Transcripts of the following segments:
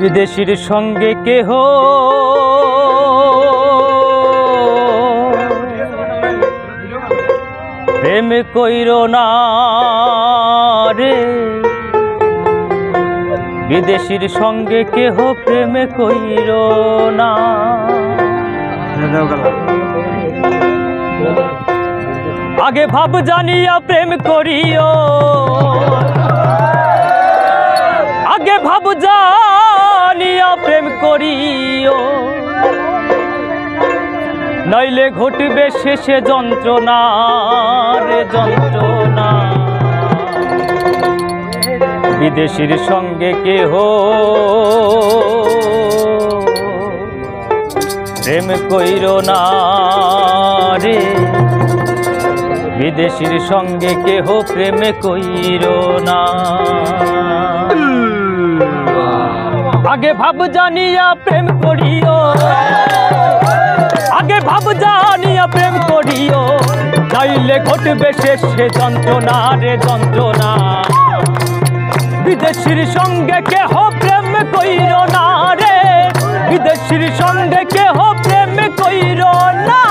বিদেশীর সঙ্গে কেহ প্রেম কইর না রে, বিদেশীর সঙ্গে কেহ প্রেম কইর না। আগে ভাব জানিয়া প্রেম করিও, আগে ভাব জানিয়া প্রেম করিও, নইলে ঘটবে শেষে যন্ত্রণা রে যন্ত্রণা। বিদেশীর সঙ্গে কেহ প্রেম কইর না রে, বিদেশীর সঙ্গে কেহ প্রেম কইর না। আগে ভাব জানিয়া প্রেম করিও, আগে ভাব জানিয়া প্রেম করিও, নইলে ঘটবে শেষে যন্ত্রণা রে যন্ত্রণা। বিদেশীর সঙ্গে কেহ প্রেম কইর না রে, বিদেশীর সঙ্গে কেহ প্রেম কইর না।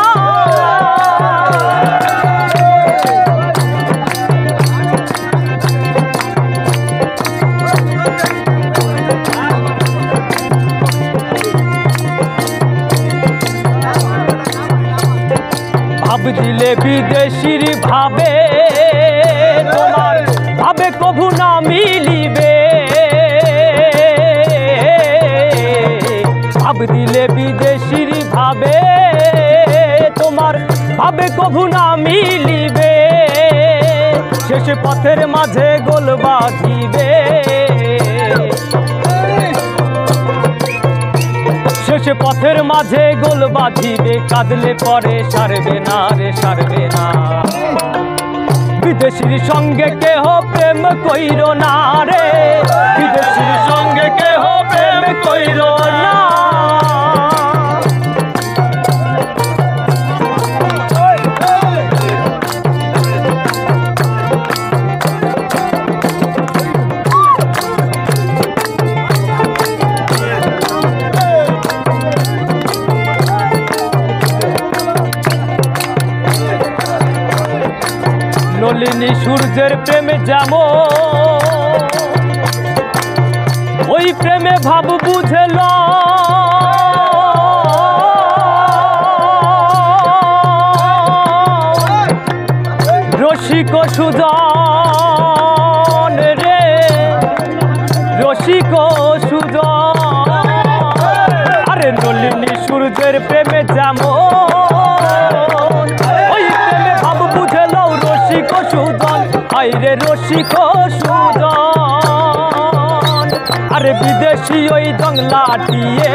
ভাব দিলে বিদেশির ভাবে তোমার ভাবে কভু না মিলিবে, ভাব দিলে বিদেশির ভাবে তোমার ভাবে কভু না মিলিবে, শেষে পথের মাঝে গোল বাঁধিবে, শেষে পথের মাঝে গোল বাঁধিবে, কাঁদলে পরে সারবে না রে সারবে না। বিদেশীর সঙ্গে কেহ প্রেম কইর না রে, বিদেশীর সঙ্গে কেহ প্রেম কইর না। নলিনী সূর্যের প্রেমে যেমন ওই প্রেমে ভাব বুঝেল, রসিক সুজন রে রসিক সুজন। আরে নলিনী সূর্যের প্রেমে যেমন ওই প্রেমে ভাব বুঝেল রসিক সুজন, আইরে রসিক সুজন। আরে বিদেশি ওই জংলাটিয়ে,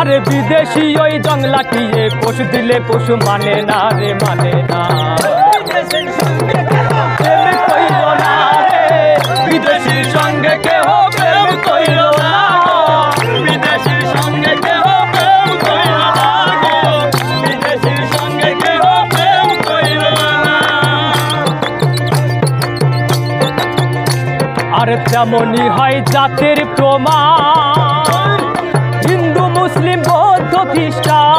আরে বিদেশি ওই জংলাটিয়ে, পশু দিলে পশু মানে না রে মানে না। প্রেম কইল না রে, বিদেশির সঙ্গে কেহ প্রেম কইল না, বিদেশির সঙ্গে কেহ প্রেম কইল না, বিদেশির সঙ্গে কেহ প্রেম কইল না। আর তেমনি হয় জাতের প্রমাণ, হিন্দু মুসলিম বৌদ্ধ খ্রিস্টান,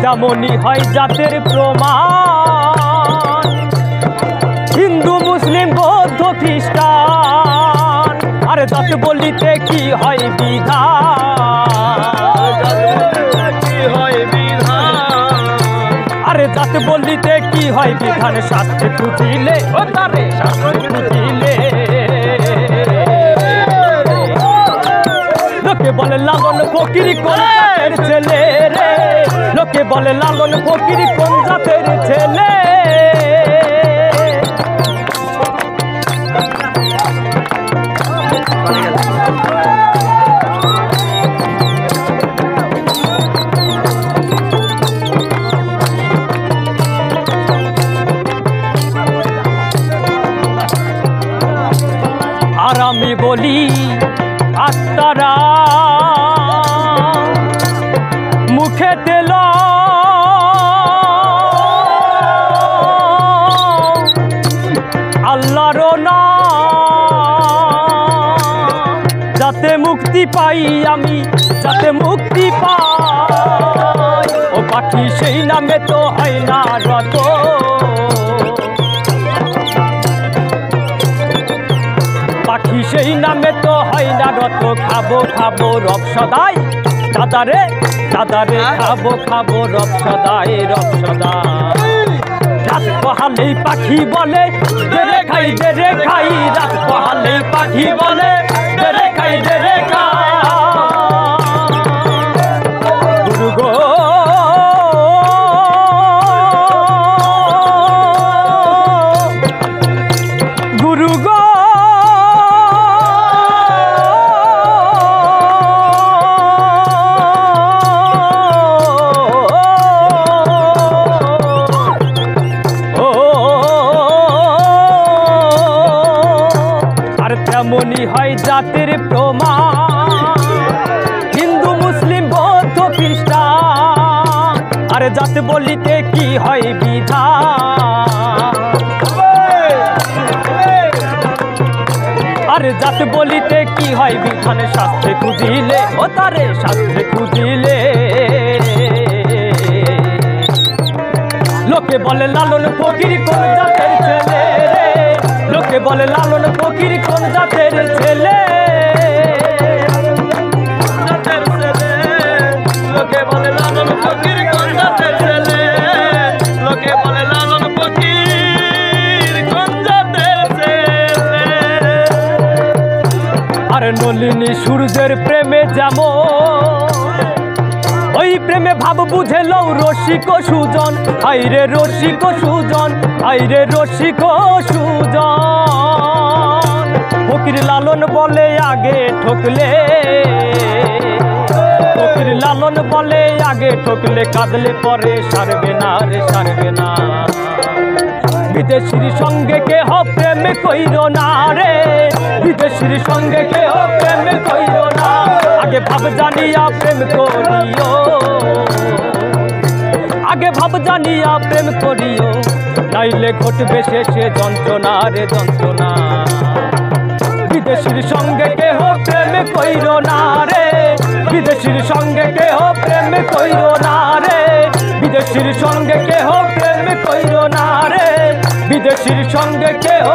তেমনি হয় জাতের প্রমাণ, হিন্দু মুসলিম বৌদ্ধ খ্রিস্টান। আরে জাত বলিতে কি হয় বিধান, আরে জাত বলিতে কি হয় বিধান, শাস্ত্রে খুঁজিলে ও তারে শাস্ত্রে খুঁজিলে। লোকে বলে লালন ফকির কোন জাতের ছেলে রে, লোকে বলে লালন ফকির কোন জাতের ছেলে। আর আমি বলি আত্মারা মুখে তেল আল্লাহর নাম যাতে মুক্তি পাই আমি, যাতে মুক্তি পাই। ও পাখি সেই নামে তো হয় না রত, পাখি সেই নামে তো হয় না রত। খাবো খাবো রব সদাই দাদারে, দাদারে খাবো খাবো রব সদাই, রব সদাই। রাত পহালেই পাখি বলে দেরে খাই, দেরে খাই। রাত পহালেই পাখি বলে দেরে খাই, দেরে খাই। গুরু গো গুরু গো তেমনি হয় জাতির প্রমাণ, হিন্দু মুসলিম বৌদ্ধ খ্রিস্টান। আরে জাত বলিতে কি হয় বিধান, আরে জাত বলিতে কি হয় বিধান। শাস্ত্রে খুঁজিলে ও তারে শাস্ত্রে খুঁজিলে লোকে বলে লালন ফকির কোন জাতের ছেলে রে, লোকে বলে লালন ফকির কোন জাতের ছেলে, জাতের ছেলে। লোকে বলে লালন ফকির কোন জাতের ছেলে, লোকে বলে লালন ফকির কোন জাতের ছেলে। আর নলিনী সূর্যের প্রেমে যেমন, ওই প্রেমে ভাব বুঝে লও রসিক সুজন। আইরে রসিক সুজন, আইরে রসিক সুজন। ফকির লালন বলে আগে ঠকলে, ফকির লালন বলে আগে ঠকলে কাঁদলে পরে সারবে না রে, সারবে না। বিদেশির সঙ্গে কেহ প্রেম কইর না রে, বিদেশির সঙ্গে কেহ প্রেম কইর না। আগে ভাব জানিয়া প্রেম করিও, আগে ভাব জানিয়া প্রেম করিও, নাইলে ঘটবে শেষে যন্ত্রণা রে, যন্ত্রণা। বিদেশির সঙ্গে কেহ প্রেম কইর না রে, বিদেশির সঙ্গে কেহ প্রেম কইর না রে, বিদেশির সঙ্গে কেহ প্রেম কইর না রে, বিদেশির সঙ্গে কেহ